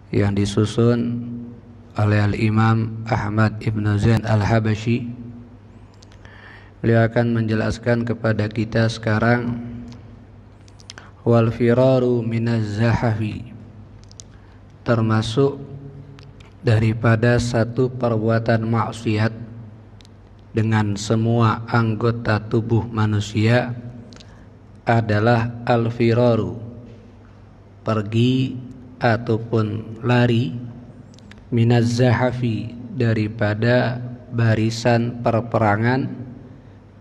yang disusun oleh Al-Imam Ahmad Ibn Zain Al-Habashi. Beliau akan menjelaskan kepada kita sekarang wal firaru minaz zahafi, termasuk daripada satu perbuatan maksiat dengan semua anggota tubuh manusia adalah al-firaru, pergi ataupun lari, minaz zahafi, daripada barisan perperangan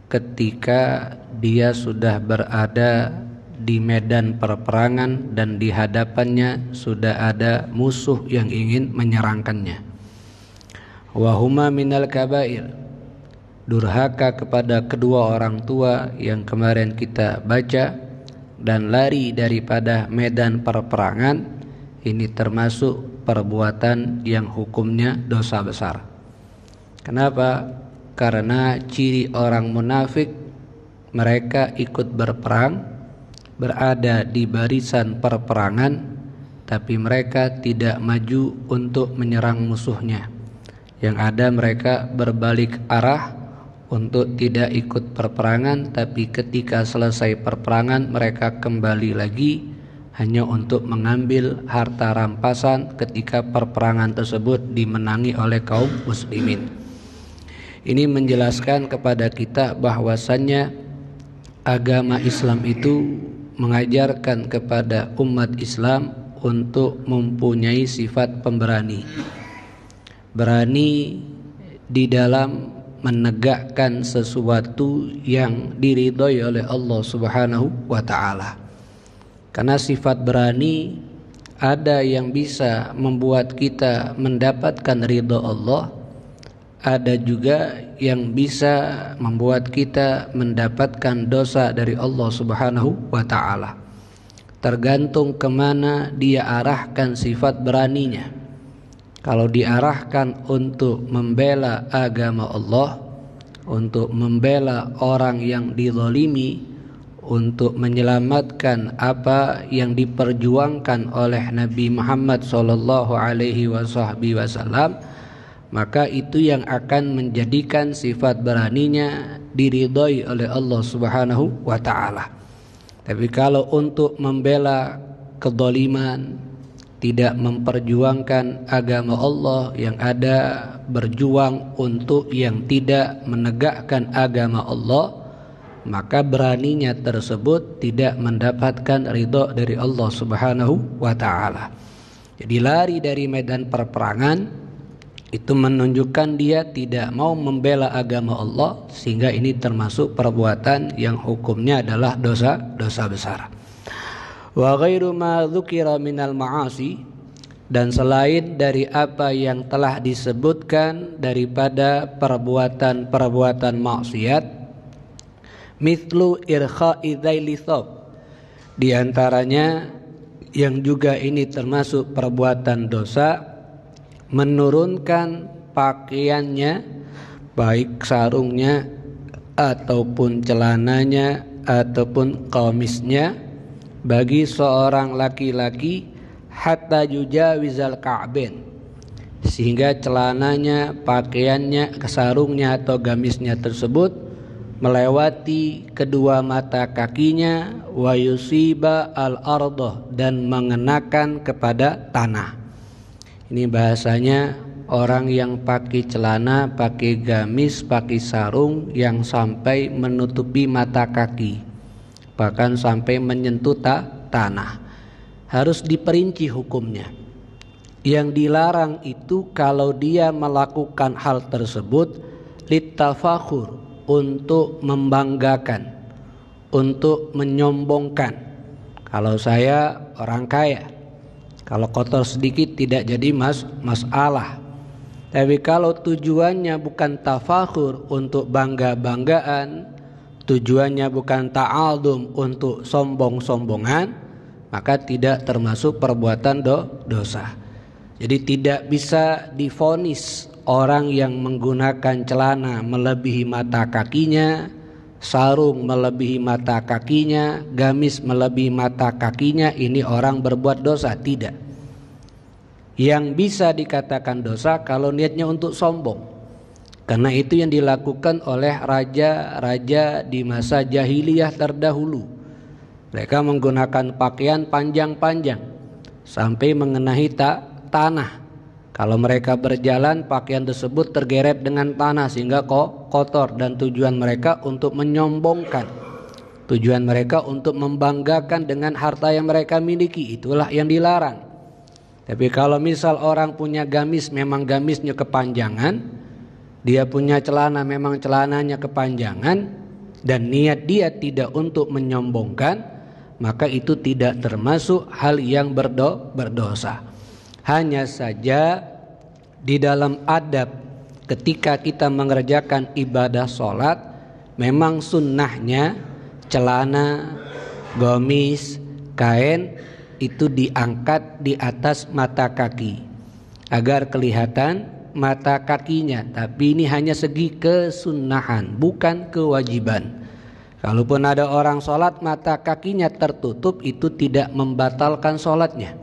ketika dia sudah berada di medan perperangan dan di hadapannya sudah ada musuh yang ingin menyerangkannya. Wahuma minal kabair, durhaka kepada kedua orang tua yang kemarin kita baca, dan lari daripada medan perperangan, ini termasuk perbuatan yang hukumnya dosa besar. Kenapa? Karena ciri orang munafik, mereka ikut berperang, berada di barisan perperangan, tapi mereka tidak maju untuk menyerang musuhnya. Yang ada mereka berbalik arah untuk tidak ikut perperangan, tapi ketika selesai perperangan mereka kembali lagi hanya untuk mengambil harta rampasan ketika perperangan tersebut dimenangi oleh kaum muslimin. Ini menjelaskan kepada kita bahwasannya agama Islam itu mengajarkan kepada umat Islam untuk mempunyai sifat pemberani. Berani di dalam menegakkan sesuatu yang diridhoi oleh Allah Subhanahu wa ta'ala. Karena sifat berani ada yang bisa membuat kita mendapatkan ridha Allah, ada juga yang bisa membuat kita mendapatkan dosa dari Allah Subhanahu wa ta'ala. Tergantung kemana dia arahkan sifat beraninya. Kalau diarahkan untuk membela agama Allah, untuk membela orang yang dizalimi, untuk menyelamatkan apa yang diperjuangkan oleh Nabi Muhammad SAW, maka itu yang akan menjadikan sifat beraninya diridhoi oleh Allah Subhanahu wa ta'ala. Tapi kalau untuk membela kezaliman, tidak memperjuangkan agama Allah, yang ada berjuang untuk yang tidak menegakkan agama Allah, maka beraninya tersebut tidak mendapatkan ridho dari Allah Subhanahu wa ta'ala. Jadi lari dari medan perperangan itu menunjukkan dia tidak mau membela agama Allah, sehingga ini termasuk perbuatan yang hukumnya adalah dosa besar. Wa ghairu ma dzukira minal ma'asi, dan selain dari apa yang telah disebutkan daripada perbuatan maksiat, mithlu irkha'i dzaili thawb, di antaranya yang juga ini termasuk perbuatan dosa, menurunkan pakaiannya, baik sarungnya ataupun celananya ataupun qamisnya, bagi seorang laki-laki hatta yujawizal ka'bain, sehingga celananya, pakaiannya, sarungnya atau gamisnya tersebut melewati kedua mata kakinya, wa yusiba al-ardh, dan mengenakan kepada tanah. Ini bahasanya orang yang pakai celana, pakai gamis, pakai sarung yang sampai menutupi mata kaki, bahkan sampai menyentuh tanah. Harus diperinci hukumnya. Yang dilarang itu kalau dia melakukan hal tersebut litafakhur, untuk membanggakan, untuk menyombongkan. Kalau saya orang kaya, kalau kotor sedikit tidak jadi masalah. Tapi kalau tujuannya bukan tafakhur, untuk bangga-banggaan, tujuannya bukan ta'adum, untuk sombong-sombongan, maka tidak termasuk perbuatan dosa. Jadi tidak bisa divonis orang yang menggunakan celana melebihi mata kakinya, sarung melebihi mata kakinya, gamis melebihi mata kakinya, ini orang berbuat dosa. Tidak. yang bisa dikatakan dosa kalau niatnya untuk sombong. Karena itu yang dilakukan oleh raja-raja di masa jahiliyah terdahulu. Mereka menggunakan pakaian panjang-panjang sampai mengenai tanah. Kalau mereka berjalan, pakaian tersebut tergeret dengan tanah sehingga kotor, dan tujuan mereka untuk menyombongkan. Tujuan mereka untuk membanggakan dengan harta yang mereka miliki. Itulah yang dilarang. Tapi kalau misal orang punya gamis, memang gamisnya kepanjangan, dia punya celana, memang celananya kepanjangan, dan niat dia tidak untuk menyombongkan, maka itu tidak termasuk hal yang berdosa. Hanya saja di dalam adab ketika kita mengerjakan ibadah sholat, memang sunnahnya celana, gamis, kain itu diangkat di atas mata kaki agar kelihatan mata kakinya. Tapi ini hanya segi kesunnahan, bukan kewajiban. Kalaupun ada orang sholat mata kakinya tertutup, itu tidak membatalkan sholatnya,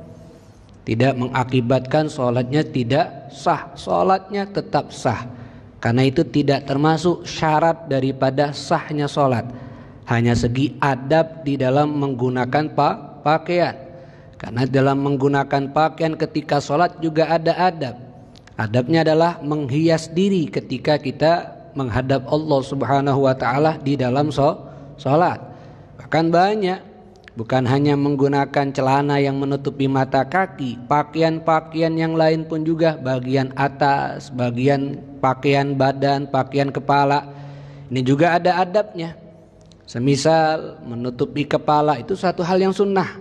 tidak mengakibatkan sholatnya tidak sah. Sholatnya tetap sah, karena itu tidak termasuk syarat daripada sahnya sholat. Hanya segi adab di dalam menggunakan pakaian. Karena dalam menggunakan pakaian ketika sholat juga ada adab. Adabnya adalah menghias diri ketika kita menghadap Allah Subhanahu wa ta'ala di dalam sholat. Bahkan banyak, bukan hanya menggunakan celana yang menutupi mata kaki, pakaian-pakaian yang lain pun juga, bagian atas, bagian pakaian badan, pakaian kepala, ini juga ada adabnya. Semisal menutupi kepala itu satu hal yang sunnah.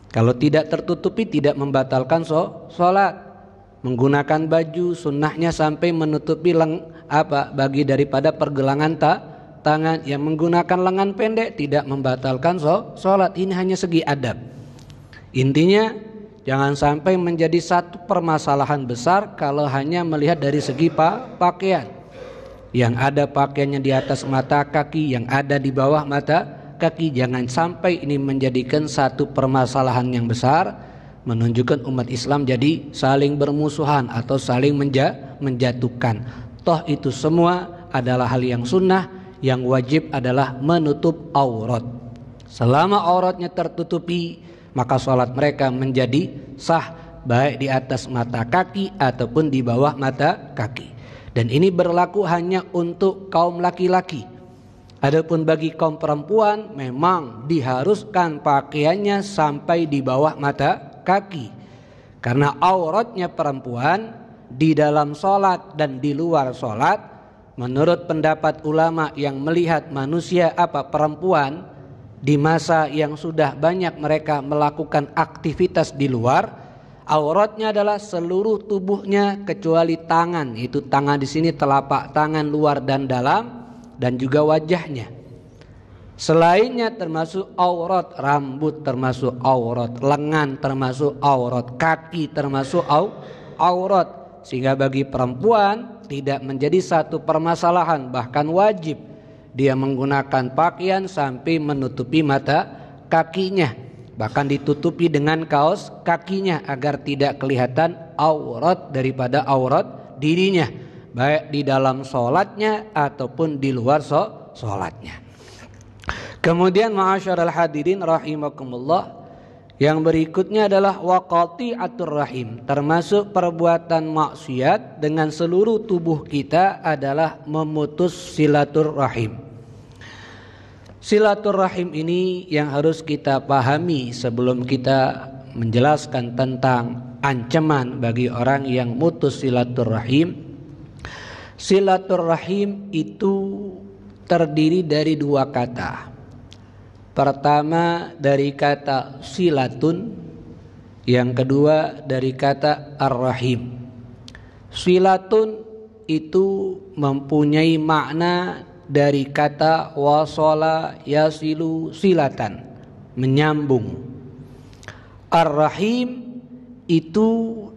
Kalau tidak tertutupi tidak membatalkan sholat. Menggunakan baju sunnahnya sampai menutupi bagi daripada pergelangan tangan. Yang menggunakan lengan pendek tidak membatalkan sholat. Ini hanya segi adab. Intinya jangan sampai menjadi satu permasalahan besar kalau hanya melihat dari segi pakaian. Yang ada pakaiannya di atas mata kaki, yang ada di bawah mata kaki. Jangan sampai ini menjadikan satu permasalahan yang besar, menunjukkan umat Islam jadi saling bermusuhan atau saling menjatuhkan. Toh itu semua adalah hal yang sunnah. Yang wajib adalah menutup aurat. Selama auratnya tertutupi, maka sholat mereka menjadi sah, baik di atas mata kaki ataupun di bawah mata kaki. Dan ini berlaku hanya untuk kaum laki-laki. Adapun bagi kaum perempuan memang diharuskan pakaiannya sampai di bawah mata kaki. Karena auratnya perempuan di dalam sholat dan di luar sholat, menurut pendapat ulama yang melihat manusia perempuan di masa yang sudah banyak mereka melakukan aktivitas di luar, auratnya adalah seluruh tubuhnya kecuali tangan. Itu tangan di sini telapak tangan luar dan dalam, dan juga wajahnya. Selainnya termasuk aurat, rambut termasuk aurat, lengan termasuk aurat, kaki termasuk aurat. Sehingga bagi perempuan tidak menjadi satu permasalahan, bahkan wajib dia menggunakan pakaian sampai menutupi mata kakinya, bahkan ditutupi dengan kaos kakinya agar tidak kelihatan aurat daripada aurat dirinya, baik di dalam sholatnya ataupun di luar sholatnya. Kemudian ma'asyiral hadirin rahimakumullah, yang berikutnya adalah waqati'atur rahim, termasuk perbuatan maksiat dengan seluruh tubuh kita adalah memutus silaturrahim. Silaturrahim ini yang harus kita pahami sebelum kita menjelaskan tentang ancaman bagi orang yang mutus silaturrahim. Silaturrahim itu terdiri dari dua kata. Pertama dari kata silatun, yang kedua dari kata ar-rahim. Silatun itu mempunyai makna dari kata wasala yasilu silatan, menyambung. Ar-rahim itu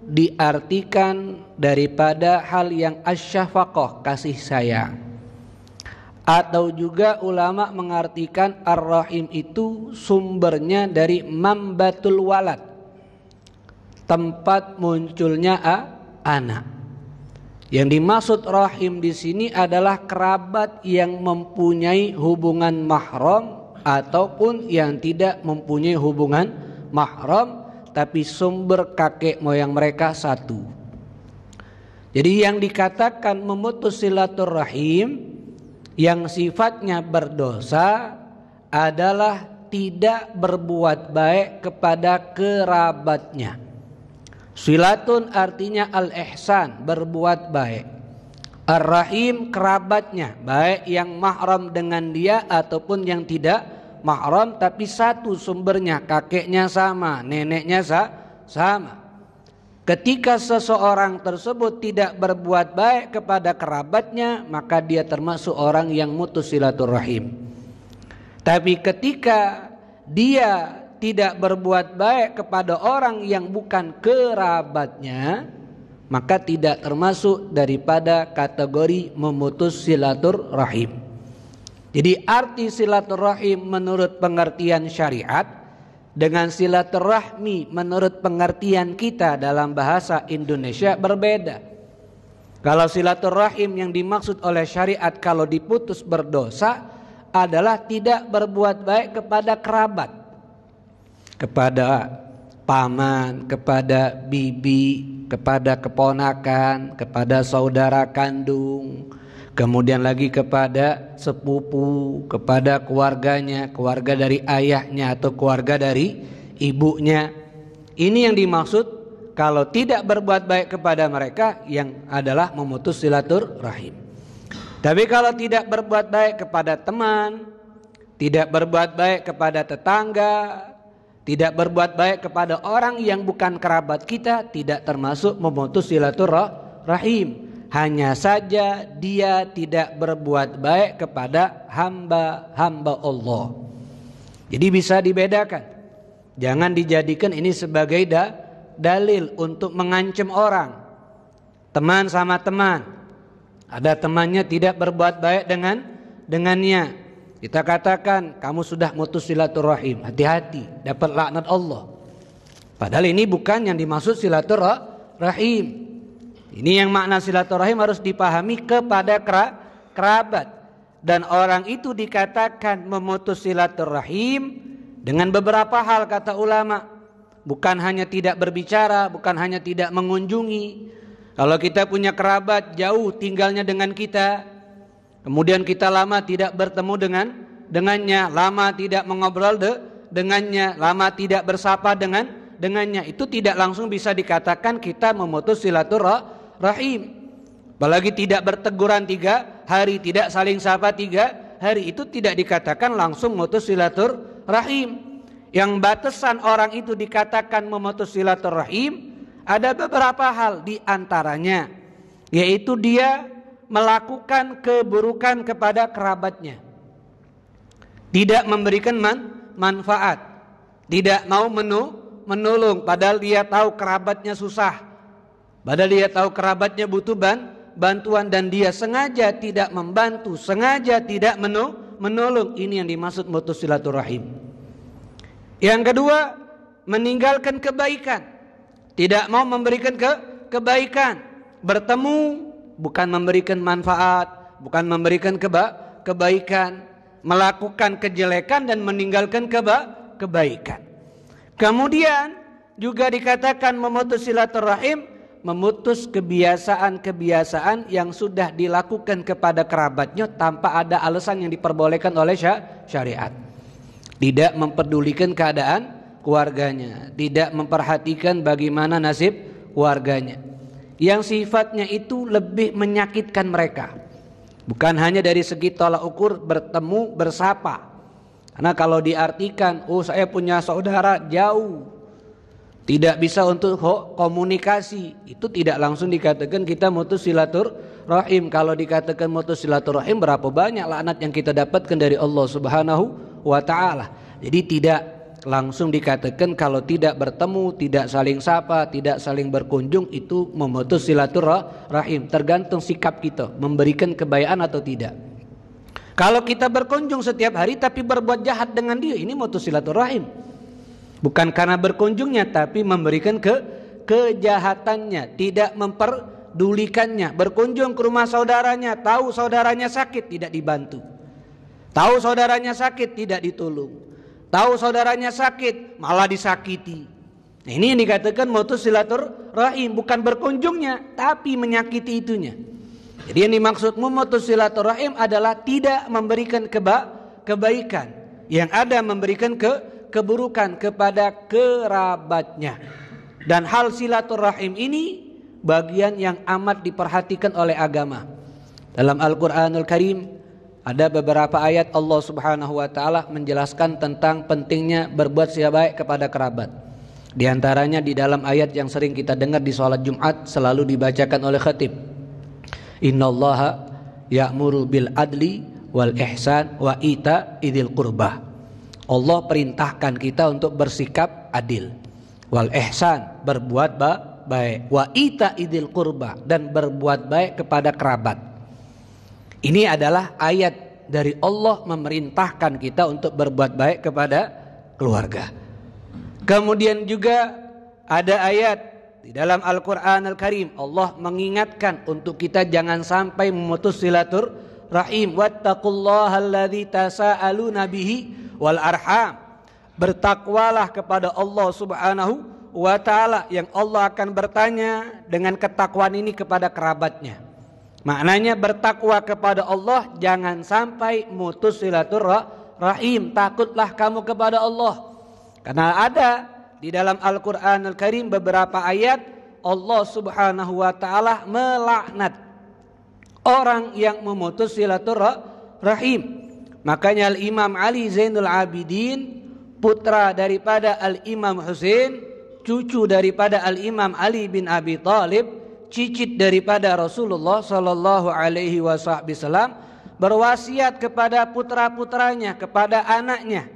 diartikan daripada hal yang asyafaqah, kasih sayang. Atau juga ulama mengartikan ar-rahim itu sumbernya dari mambatul walad, tempat munculnya anak. Yang dimaksud rahim di sini adalah kerabat yang mempunyai hubungan mahram ataupun yang tidak mempunyai hubungan mahram tapi sumber kakek moyang mereka satu. Jadi yang dikatakan memutus silaturahim yang sifatnya berdosa adalah tidak berbuat baik kepada kerabatnya. Silatun artinya al-ihsan, berbuat baik. Ar-rahim kerabatnya, baik yang mahram dengan dia ataupun yang tidak mahram tapi satu sumbernya, kakeknya sama, neneknya sama. Ketika seseorang tersebut tidak berbuat baik kepada kerabatnya, maka dia termasuk orang yang mutus silaturahim. Tapi ketika dia tidak berbuat baik kepada orang yang bukan kerabatnya, maka tidak termasuk daripada kategori memutus silaturahim. Jadi arti silaturahim menurut pengertian syariat dengan silaturahmi menurut pengertian kita dalam bahasa Indonesia berbeda. Kalau silaturahim yang dimaksud oleh syariat kalau diputus berdosa adalah tidak berbuat baik kepada kerabat, kepada paman, kepada bibi, kepada keponakan, kepada saudara kandung, kemudian lagi kepada sepupu, kepada keluarganya, keluarga dari ayahnya atau keluarga dari ibunya. Ini yang dimaksud kalau tidak berbuat baik kepada mereka yang adalah memutus silaturahim. Tapi kalau tidak berbuat baik kepada teman, tidak berbuat baik kepada tetangga, tidak berbuat baik kepada orang yang bukan kerabat kita, tidak termasuk memutus silaturahim. Hanya saja dia tidak berbuat baik kepada hamba-hamba Allah. Jadi bisa dibedakan. Jangan dijadikan ini sebagai dalil untuk mengancam orang. Teman sama teman. Ada temannya tidak berbuat baik dengannya. Kita katakan kamu sudah mutus silaturahim. Hati-hati, dapat laknat Allah. Padahal ini bukan yang dimaksud silaturahim. Ini yang makna silaturahim harus dipahami kepada kerabat. Dan orang itu dikatakan memutus silaturahim dengan beberapa hal kata ulama. Bukan hanya tidak berbicara, bukan hanya tidak mengunjungi. Kalau kita punya kerabat jauh tinggalnya dengan kita, kemudian kita lama tidak bertemu dengannya, lama tidak mengobrol dengannya, lama tidak bersapa dengannya, itu tidak langsung bisa dikatakan kita memutus silaturahim. Apalagi tidak berteguran 3 hari, tidak saling sapa 3 hari, itu tidak dikatakan langsung memutus silaturahim. Yang batasan orang itu dikatakan memutus silaturahim ada beberapa hal, di antaranya yaitu dia melakukan keburukan kepada kerabatnya, tidak memberikan manfaat, tidak mau menolong padahal dia tahu kerabatnya susah, padahal dia tahu kerabatnya butuh bantuan dan dia sengaja tidak membantu, sengaja tidak menolong. Ini yang dimaksud mutus silaturahim. Yang kedua, meninggalkan kebaikan, tidak mau memberikan kebaikan, bertemu bukan memberikan manfaat, bukan memberikan kebaikan, melakukan kejelekan dan meninggalkan kebaikan. Kemudian juga dikatakan memutus silaturahim, memutus kebiasaan-kebiasaan yang sudah dilakukan kepada kerabatnya tanpa ada alasan yang diperbolehkan oleh syariat. Tidak memperdulikan keadaan keluarganya, tidak memperhatikan bagaimana nasib keluarganya, yang sifatnya itu lebih menyakitkan mereka. Bukan hanya dari segi tolak ukur bertemu bersapa, karena kalau diartikan saya punya saudara jauh, tidak bisa untuk komunikasi, itu tidak langsung dikatakan kita mutus silaturahim. Kalau dikatakan mutus silaturahim, berapa banyak laknat yang kita dapatkan dari Allah Subhanahu wa ta'ala. Jadi tidak langsung dikatakan kalau tidak bertemu, tidak saling sapa, tidak saling berkunjung itu memutus silaturahim. Tergantung sikap kita, memberikan kebaikan atau tidak. Kalau kita berkunjung setiap hari tapi berbuat jahat dengan dia, ini mutus silaturahim. Bukan karena berkunjungnya tapi memberikan kejahatannya, tidak memperdulikannya. Berkunjung ke rumah saudaranya, tahu saudaranya sakit, tidak dibantu. Tahu saudaranya sakit, tidak ditolong. Tahu saudaranya sakit, malah disakiti. Nah, ini yang dikatakan mutus silaturahim, bukan berkunjungnya, tapi menyakiti itunya. Jadi yang dimaksud memutus silaturahim adalah tidak memberikan kebaikan, yang ada memberikan keburukan kepada kerabatnya. Dan hal silaturahim ini bagian yang amat diperhatikan oleh agama. Dalam Al-Qur'anul Karim ada beberapa ayat Allah Subhanahu wa taala menjelaskan tentang pentingnya berbuat baik kepada kerabat. Di antaranya di dalam ayat yang sering kita dengar di salat Jumat, selalu dibacakan oleh khatib. Innallaha ya'muru bil adli wal ihsan wa ita idil qurbah. Allah perintahkan kita untuk bersikap adil. Wal ihsan, berbuat baik. Wa ita idil qurbah, dan berbuat baik kepada kerabat. Ini adalah ayat dari Allah memerintahkan kita untuk berbuat baik kepada keluarga. Kemudian juga ada ayat di dalam Al-Quran Al-Karim, Allah mengingatkan untuk kita jangan sampai memutus silaturahim. Wattaqullaha alladzi tasaaluna bihi wal arham. Bertakwalah kepada Allah Subhanahu wa taala, yang Allah akan bertanya dengan ketakwaan ini kepada kerabatnya. Maknanya bertakwa kepada Allah, jangan sampai mutus silaturahim. Takutlah kamu kepada Allah. Karena ada di dalam Al-Quran Al-Karim beberapa ayat Allah Subhanahu wa ta'ala melaknat orang yang memutus silaturahim. Makanya Al-Imam Ali Zainul Abidin, putra daripada Al-Imam Husain, cucu daripada Al-Imam Ali bin Abi Thalib, cicit daripada Rasulullah sallallahu alaihi wasallam, berwasiat kepada putra-putranya, kepada anaknya,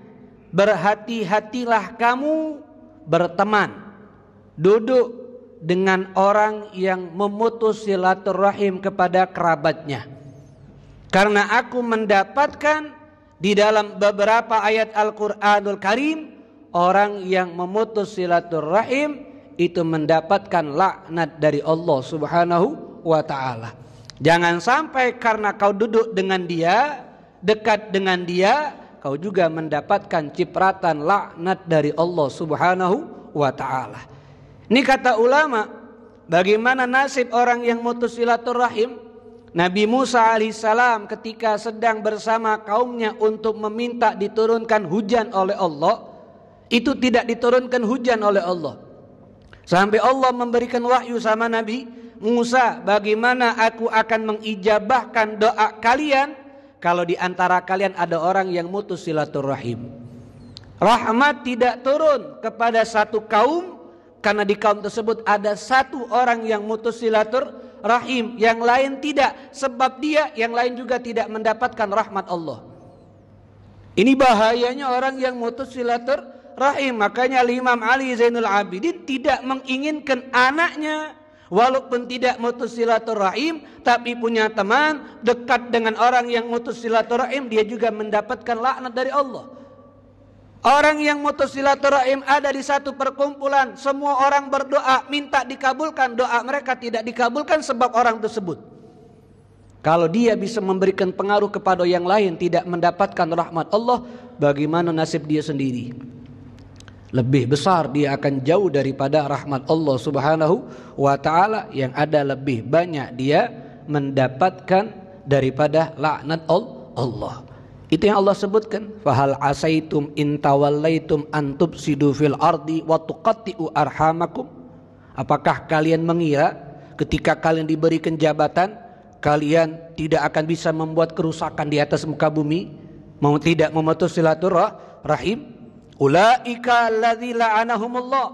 berhati-hatilah kamu berteman, duduk dengan orang yang memutus silaturahim kepada kerabatnya. Karena aku mendapatkan di dalam beberapa ayat Al-Qur'anul Karim, orang yang memutus silaturahim itu mendapatkan laknat dari Allah Subhanahu wa ta'ala. Jangan sampai karena kau duduk dengan dia, dekat dengan dia, kau juga mendapatkan cipratan laknat dari Allah Subhanahu wa ta'ala. Ini kata ulama, bagaimana nasib orang yang mutus silaturahim? Nabi Musa alaihissalam ketika sedang bersama kaumnya untuk meminta diturunkan hujan oleh Allah, itu tidak diturunkan hujan oleh Allah. Sampai Allah memberikan wahyu sama Nabi Musa, bagaimana aku akan mengijabahkan doa kalian kalau di antara kalian ada orang yang mutus silaturahim. Rahmat tidak turun kepada satu kaum karena di kaum tersebut ada satu orang yang mutus silaturahim, yang lain tidak, sebab dia yang lain juga tidak mendapatkan rahmat Allah. Ini bahayanya orang yang mutus silaturahim. Makanya Imam Ali Zainul Abidin tidak menginginkan anaknya walaupun tidak mutus silaturahim, tapi punya teman dekat dengan orang yang mutus silaturahim, dia juga mendapatkan laknat dari Allah. Orang yang mutus silaturahim ada di satu perkumpulan, semua orang berdoa minta dikabulkan, doa mereka tidak dikabulkan sebab orang tersebut. Kalau dia bisa memberikan pengaruh kepada yang lain tidak mendapatkan rahmat Allah, bagaimana nasib dia sendiri? Lebih besar dia akan jauh daripada rahmat Allah Subhanahu wa ta'ala, yang ada lebih banyak dia mendapatkan daripada laknat Allah. Itu yang Allah sebutkan, fahal asaitum in tawallaitum an tufsidu fil ardi wa tuqatti'u arhamakum. Apakah kalian mengira ketika kalian diberikan jabatan, kalian tidak akan bisa membuat kerusakan di atas muka bumi, mau tidak memutus silaturahim? Ulaika alladzi la'anahumullah.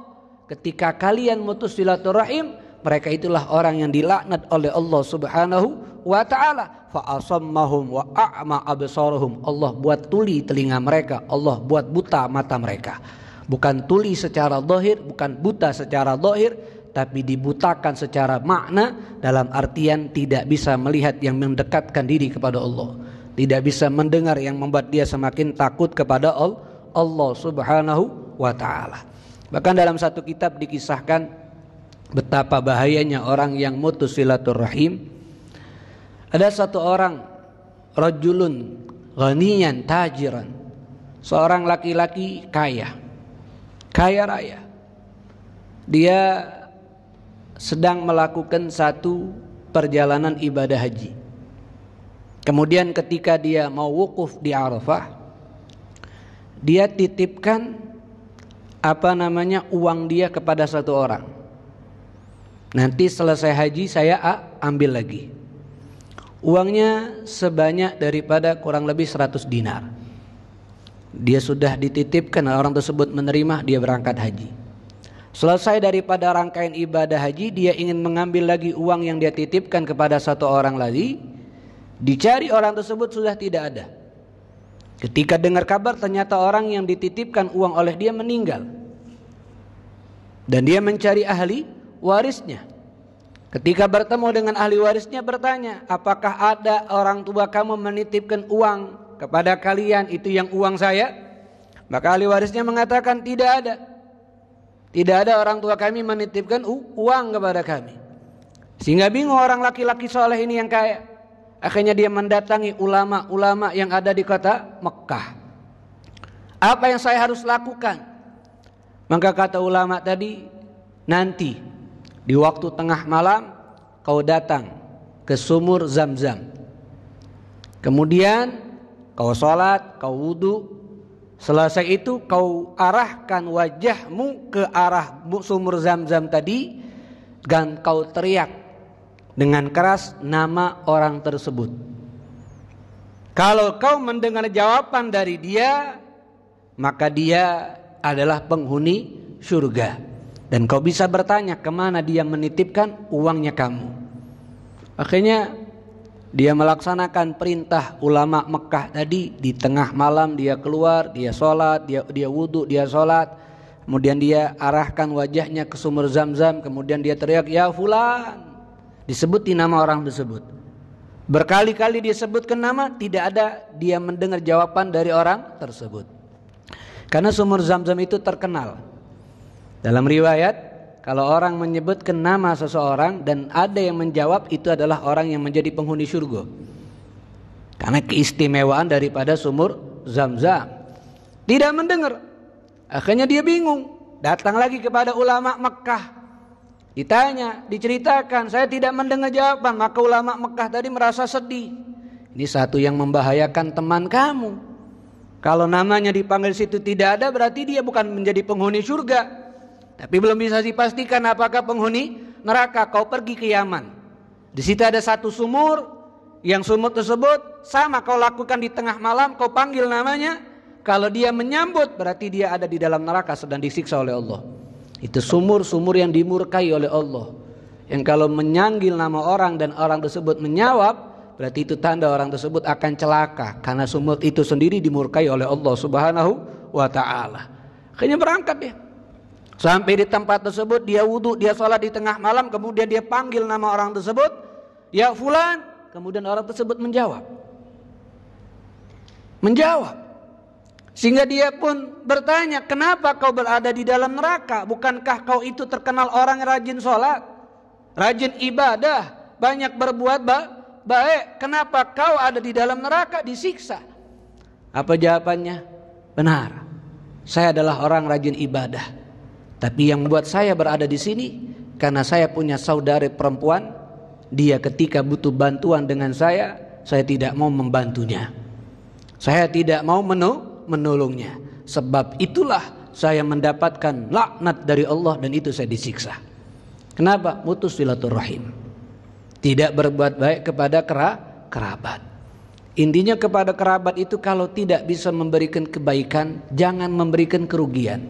Ketika kalian mutus silaturahim, mereka itulah orang yang dilaknat oleh Allah Subhanahu wa ta'ala. Fa asammahum wa a'ma absarahum. Allah buat tuli telinga mereka, Allah buat buta mata mereka. Bukan tuli secara zahir, bukan buta secara zahir, tapi dibutakan secara makna, dalam artian tidak bisa melihat yang mendekatkan diri kepada Allah, tidak bisa mendengar yang membuat dia semakin takut kepada Allah Subhanahu wa ta'ala. Bahkan dalam satu kitab dikisahkan betapa bahayanya orang yang mutus silaturahim. Ada satu orang, rajulun ghaniyan tajiran, seorang laki-laki kaya raya. Dia sedang melakukan satu perjalanan ibadah haji. Kemudian ketika dia mau wukuf di Arafah, dia titipkan uang dia kepada satu orang. Nanti selesai haji saya ambil lagi. Uangnya sebanyak daripada kurang lebih 100 dinar. Dia sudah dititipkan, orang tersebut menerima, dia berangkat haji. Selesai daripada rangkaian ibadah haji, dia ingin mengambil lagi uang yang dia titipkan kepada satu orang lagi. Dicari orang tersebut sudah tidak ada. Ketika dengar kabar ternyata orang yang dititipkan uang oleh dia meninggal. Dan dia mencari ahli warisnya. Ketika bertemu dengan ahli warisnya bertanya, apakah ada orang tua kamu menitipkan uang kepada kalian, itu yang uang saya? Maka ahli warisnya mengatakan tidak ada. Tidak ada orang tua kami menitipkan uang kepada kami. Sehingga bingung orang laki-laki soleh ini yang kaya. Akhirnya dia mendatangi ulama-ulama yang ada di kota Mekah. Apa yang saya harus lakukan? Maka kata ulama tadi, nanti di waktu tengah malam kau datang ke sumur Zam-Zam. Kemudian kau sholat, kau wudu. Selesai itu kau arahkan wajahmu ke arah sumur Zam-Zam tadi, dan kau teriak dengan keras nama orang tersebut. Kalau kau mendengar jawaban dari dia, maka dia adalah penghuni surga. Dan kau bisa bertanya kemana dia menitipkan uangnya kamu. Akhirnya dia melaksanakan perintah ulama Mekah tadi. Di tengah malam dia keluar, dia sholat, dia wudu, dia sholat. Kemudian dia arahkan wajahnya ke sumur Zam-Zam. Kemudian dia teriak, ya fulan. Disebutin nama orang tersebut. Berkali-kali dia sebutkan nama, tidak ada dia mendengar jawaban dari orang tersebut. Karena sumur Zam-Zam itu terkenal. Dalam riwayat, kalau orang menyebutkan nama seseorang dan ada yang menjawab, itu adalah orang yang menjadi penghuni surga. Karena keistimewaan daripada sumur Zam-Zam. Tidak mendengar. Akhirnya dia bingung. Datang lagi kepada ulama Mekah. Ditanya, diceritakan, saya tidak mendengar jawaban. Maka ulama Mekah tadi merasa sedih. Ini satu yang membahayakan teman kamu. Kalau namanya dipanggil situ tidak ada, berarti dia bukan menjadi penghuni surga. Tapi belum bisa dipastikan apakah penghuni neraka. Kau pergi ke Yaman. Di situ ada satu sumur, yang sumur tersebut sama kau lakukan di tengah malam, kau panggil namanya. Kalau dia menyambut, berarti dia ada di dalam neraka sedang disiksa oleh Allah. Itu sumur-sumur yang dimurkai oleh Allah. Yang kalau menyanggil nama orang dan orang tersebut menjawab, berarti itu tanda orang tersebut akan celaka. Karena sumur itu sendiri dimurkai oleh Allah Subhanahu wa ta'ala. Akhirnya berangkat dia. Sampai di tempat tersebut dia wudu, dia sholat di tengah malam. Kemudian dia panggil nama orang tersebut, ya fulan. Kemudian orang tersebut menjawab. Sehingga dia pun bertanya, kenapa kau berada di dalam neraka? Bukankah kau itu terkenal orang rajin sholat, rajin ibadah, banyak berbuat baik? Kenapa kau ada di dalam neraka disiksa? Apa jawabannya? Benar, saya adalah orang rajin ibadah. Tapi yang membuat saya berada di sini karena saya punya saudari perempuan. Dia ketika butuh bantuan dengan saya tidak mau membantunya. Saya tidak mau menolongnya. Sebab itulah saya mendapatkan laknat dari Allah dan itu saya disiksa. Kenapa? Mutus silaturahim. Tidak berbuat baik kepada kerabat. Intinya kepada kerabat itu kalau tidak bisa memberikan kebaikan, jangan memberikan kerugian.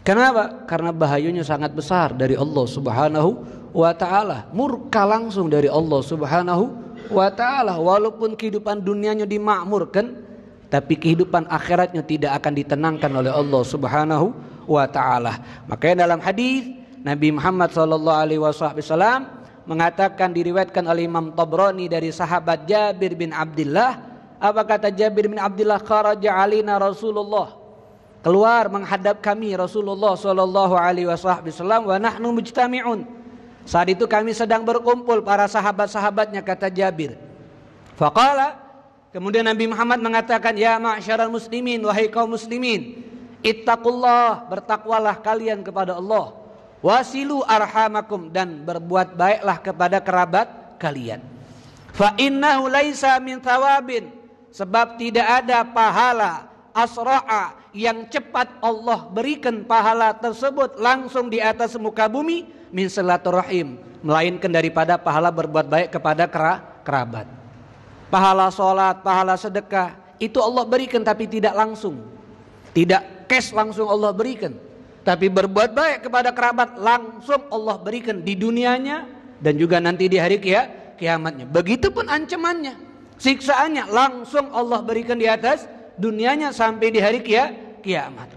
Kenapa? Karena bahayanya sangat besar dari Allah Subhanahu wa ta'ala. Murka langsung dari Allah Subhanahu wa ta'ala. Walaupun kehidupan dunianya dimakmurkan, tapi kehidupan akhiratnya tidak akan ditenangkan oleh Allah Subhanahu wa ta'ala. Makanya dalam hadis Nabi Muhammad SAW mengatakan, diriwayatkan oleh Imam Tabrani dari sahabat Jabir bin Abdullah. Apa kata Jabir bin Abdullah? Kharaja alina Rasulullah keluar menghadap kami Rasulullah sallallahu alaihi wasallam wa nahnu mujtami'un. Saat itu kami sedang berkumpul para sahabat-sahabatnya, kata Jabir. Faqala, kemudian Nabi Muhammad mengatakan, ya ma'syaral muslimin, wahai kaum muslimin, ittaqullah, bertakwalah kalian kepada Allah. Wasilu arhamakum, dan berbuat baiklah kepada kerabat kalian. Fa innahu laisa min thawabin, sebab tidak ada pahala asra'a, yang cepat Allah berikan pahala tersebut langsung di atas muka bumi, min silaturahim, melainkan daripada pahala berbuat baik kepada kerabat. Pahala sholat, pahala sedekah, itu Allah berikan tapi tidak langsung, tidak cash langsung Allah berikan. Tapi berbuat baik kepada kerabat langsung Allah berikan di dunianya dan juga nanti di hari kiamatnya. Begitupun ancamannya, siksaannya langsung Allah berikan di atas dunianya sampai di hari kiamat.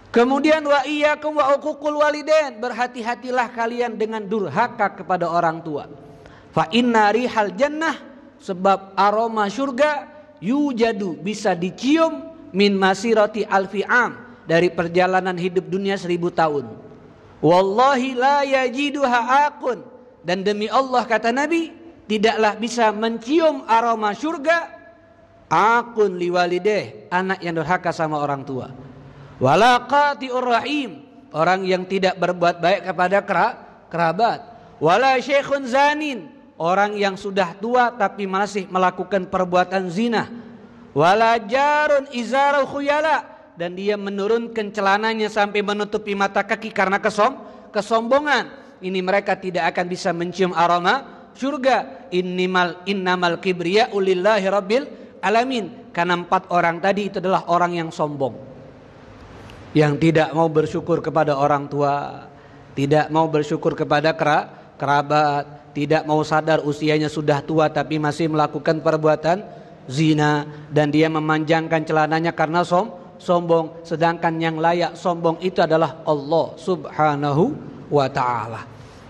Kemudian wa iyyakum wa uququl walidain, berhati-hatilah kalian dengan durhaka kepada orang tua. Fa inna rihal jannah, sebab aroma surga, yujadu, bisa dicium, min masirati alfi am, dari perjalanan hidup dunia 1000 tahun. Wallahi la yajiduha akun, dan demi Allah kata Nabi, tidaklah bisa mencium aroma surga akun liwalideh, anak yang durhaka sama orang tua. Wala qati'ur rahim, orang yang tidak berbuat baik kepada kerabat. Wala syekhun zanin, orang yang sudah tua tapi masih melakukan perbuatan zina. Wala jarun izarul khuyala, dan dia menurunkan celananya sampai menutupi mata kaki karena kesombongan. Ini mereka tidak akan bisa mencium aroma surga. Innamal kibriya ulillahi rabbil alamin. Karena 4 orang tadi itu adalah orang yang sombong, yang tidak mau bersyukur kepada orang tua, tidak mau bersyukur kepada kerabat, tidak mau sadar usianya sudah tua tapi masih melakukan perbuatan zina, dan dia memanjangkan celananya karena sombong. Sedangkan yang layak sombong itu adalah Allah subhanahu wa ta'ala.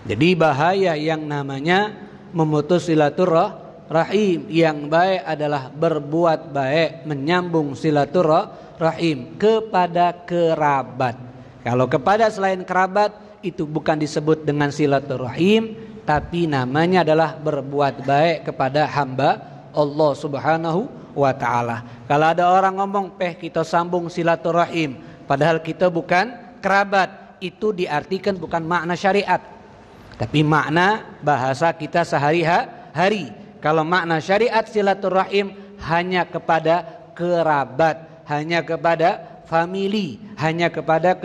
Jadi bahaya yang namanya memutus silaturahim. Yang baik adalah berbuat baik, menyambung silaturahim kepada kerabat. Kalau kepada selain kerabat, itu bukan disebut dengan silaturahim, tapi namanya adalah berbuat baik kepada hamba Allah subhanahu wa ta'ala. Kalau ada orang ngomong, kita sambung silaturahim, padahal kita bukan kerabat, itu diartikan bukan makna syariat, tapi makna bahasa kita sehari-hari. Kalau makna syariat silaturahim hanya kepada kerabat, hanya kepada famili, hanya kepada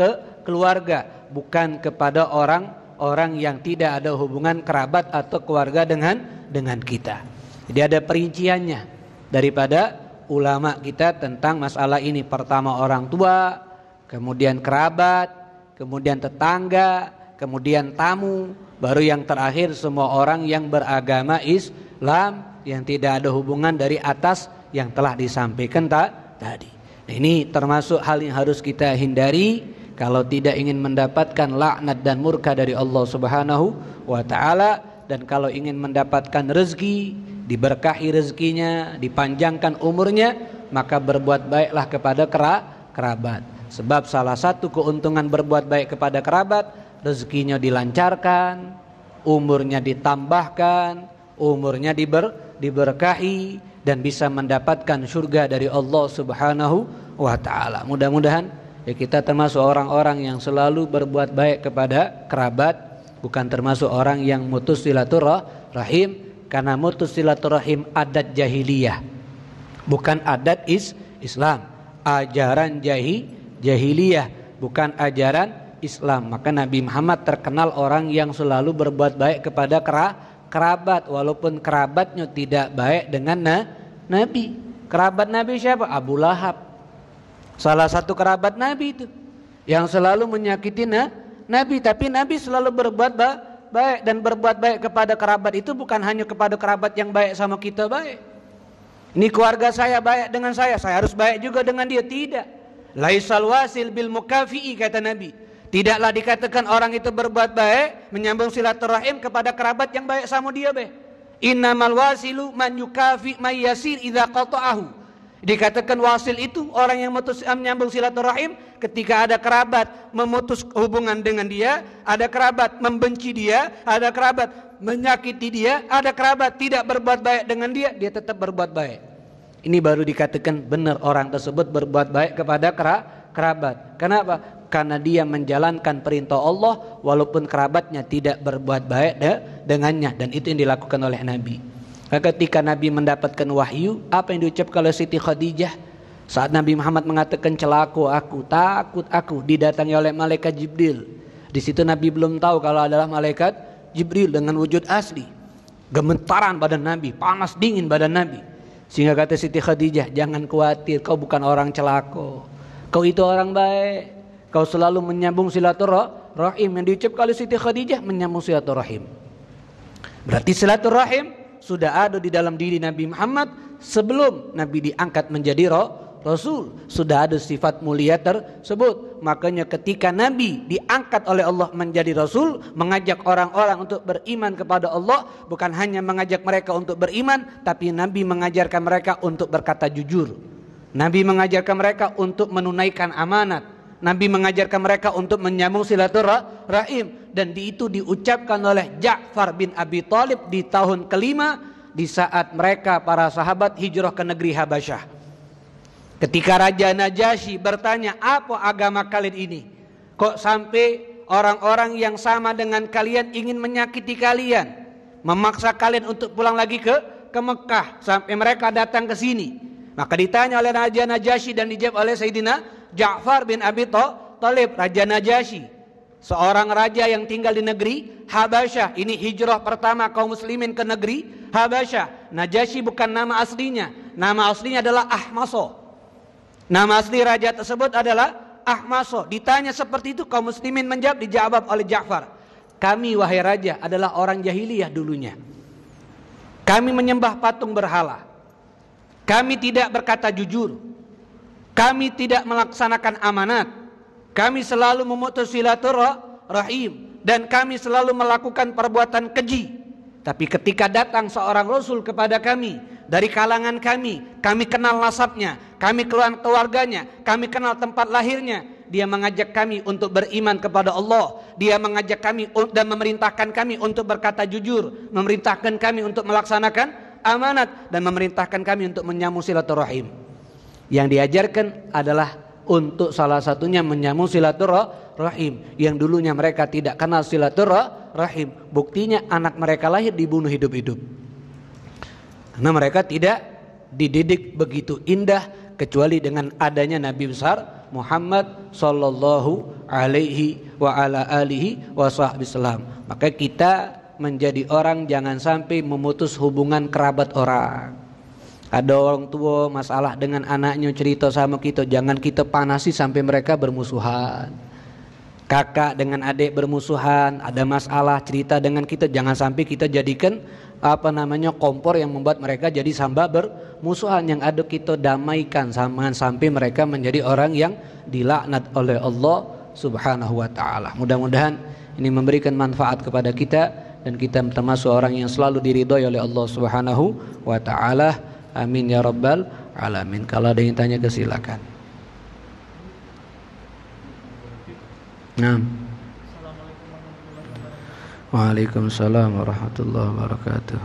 keluarga, bukan kepada orang yang tidak ada hubungan kerabat atau keluarga dengan kita. Jadi ada perinciannya daripada ulama kita tentang masalah ini. Pertama orang tua, kemudian kerabat, kemudian tetangga, kemudian tamu, baru yang terakhir semua orang yang beragama Islam yang tidak ada hubungan dari atas yang telah disampaikan tadi. Nah, ini termasuk hal yang harus kita hindari kalau tidak ingin mendapatkan laknat dan murka dari Allah Subhanahu wa ta'ala. Dan kalau ingin mendapatkan rezeki, diberkahi rezekinya, dipanjangkan umurnya, maka berbuat baiklah kepada kerabat. Sebab salah satu keuntungan berbuat baik kepada kerabat, rezekinya dilancarkan, umurnya ditambahkan, umurnya diberkahi, dan bisa mendapatkan surga dari Allah Subhanahu wa ta'ala. Mudah-mudahan kita termasuk orang-orang yang selalu berbuat baik kepada kerabat, bukan termasuk orang yang mutus silaturahim. Karena mutus silaturahim adat jahiliyah, bukan adat Islam. Ajaran jahiliyah, bukan ajaran Islam. Maka Nabi Muhammad terkenal orang yang selalu berbuat baik kepada kerabat, walaupun kerabatnya tidak baik dengan Nabi. Kerabat Nabi siapa? Abu Lahab, salah satu kerabat Nabi itu yang selalu menyakiti Nabi. Tapi Nabi selalu berbuat baik, dan berbuat baik kepada kerabat itu bukan hanya kepada kerabat yang baik sama kita baik. Ini keluarga saya baik dengan saya harus baik juga dengan dia. Tidak. Laisal wasil bil mukafi'i, kata Nabi. Tidaklah dikatakan orang itu berbuat baik, menyambung silaturahim kepada kerabat yang baik sama dia. Innamal wasilu man yukafi may yasir idza qata'ahu. Dikatakan wasil itu orang yang menyambung silaturahim ketika ada kerabat memutus hubungan dengan dia, ada kerabat membenci dia, ada kerabat menyakiti dia, ada kerabat tidak berbuat baik dengan dia, dia tetap berbuat baik. Ini baru dikatakan benar orang tersebut berbuat baik kepada kerabat. Kenapa? Karena dia menjalankan perintah Allah walaupun kerabatnya tidak berbuat baik dengannya, dan itu yang dilakukan oleh Nabi. Ketika Nabi mendapatkan wahyu, apa yang diucapkan oleh Siti Khadijah saat Nabi Muhammad mengatakan celaka aku, takut aku didatangi oleh malaikat Jibril. Di situ Nabi belum tahu kalau adalah malaikat Jibril dengan wujud asli. Gemetaran badan Nabi, panas dingin badan Nabi. Sehingga kata Siti Khadijah, jangan khawatir, kau bukan orang celaka. Kau itu orang baik. Kau selalu menyambung silaturahim. Yang diucapkan oleh Siti Khadijah menyambung silaturahim. Berarti silaturahim sudah ada di dalam diri Nabi Muhammad sebelum Nabi diangkat menjadi Rasul. Sudah ada sifat mulia tersebut. Makanya ketika Nabi diangkat oleh Allah menjadi Rasul, mengajak orang-orang untuk beriman kepada Allah, bukan hanya mengajak mereka untuk beriman, tapi Nabi mengajarkan mereka untuk berkata jujur. Nabi mengajarkan mereka untuk menunaikan amanat. Nabi mengajarkan mereka untuk menyambung silaturahim, dan itu diucapkan oleh Ja'far bin Abi Thalib di tahun kelima di saat mereka para sahabat hijrah ke negeri Habasyah. Ketika Raja Najasyi bertanya, apa agama kalian ini? Kok sampai orang-orang yang sama dengan kalian ingin menyakiti kalian, memaksa kalian untuk pulang lagi ke Mekah sampai mereka datang ke sini? Maka ditanya oleh Raja Najasyi dan dijawab oleh Sayyidina Ja'far bin Abi Thalib. Raja Najasyi, seorang raja yang tinggal di negeri Habasyah. Ini hijrah pertama kaum muslimin ke negeri Habasyah. Najasyi bukan nama aslinya. Nama aslinya adalah Ahmaso. Nama asli raja tersebut adalah Ahmaso. Ditanya seperti itu, kaum muslimin menjawab, dijawab oleh Ja'far, kami wahai raja adalah orang jahiliyah dulunya. Kami menyembah patung berhala. Kami tidak berkata jujur. Kami tidak melaksanakan amanat. Kami selalu memutus silaturahim, dan kami selalu melakukan perbuatan keji. Tapi ketika datang seorang Rasul kepada kami dari kalangan kami kenal nasabnya, kami kenal keluarganya, kami kenal tempat lahirnya. Dia mengajak kami untuk beriman kepada Allah. Dia mengajak kami dan memerintahkan kami untuk berkata jujur, memerintahkan kami untuk melaksanakan amanat, dan memerintahkan kami untuk menyambung silaturahim. Yang diajarkan adalah untuk salah satunya menyambung silaturahim yang dulunya mereka tidak kenal silaturahim. Buktinya anak mereka lahir dibunuh hidup-hidup karena mereka tidak dididik begitu indah kecuali dengan adanya Nabi besar Muhammad sallallahu alaihi wa ala alihi wasallam. Maka kita menjadi orang jangan sampai memutus hubungan kerabat orang. Ada orang tua masalah dengan anaknya cerita sama kita, jangan kita panasi sampai mereka bermusuhan. Kakak dengan adik bermusuhan, ada masalah cerita dengan kita, jangan sampai kita jadikan kompor yang membuat mereka jadi samba bermusuhan. Yang ada kita damaikan sampai mereka menjadi orang yang dilaknat oleh Allah Subhanahu wa taala. Mudah-mudahan ini memberikan manfaat kepada kita dan kita termasuk orang yang selalu diridhoi oleh Allah Subhanahu wa taala. Amin ya rabbal alamin. Kalau ada yang tanya silakan. Nah. Waalaikumsalam warahmatullahi wabarakatuh.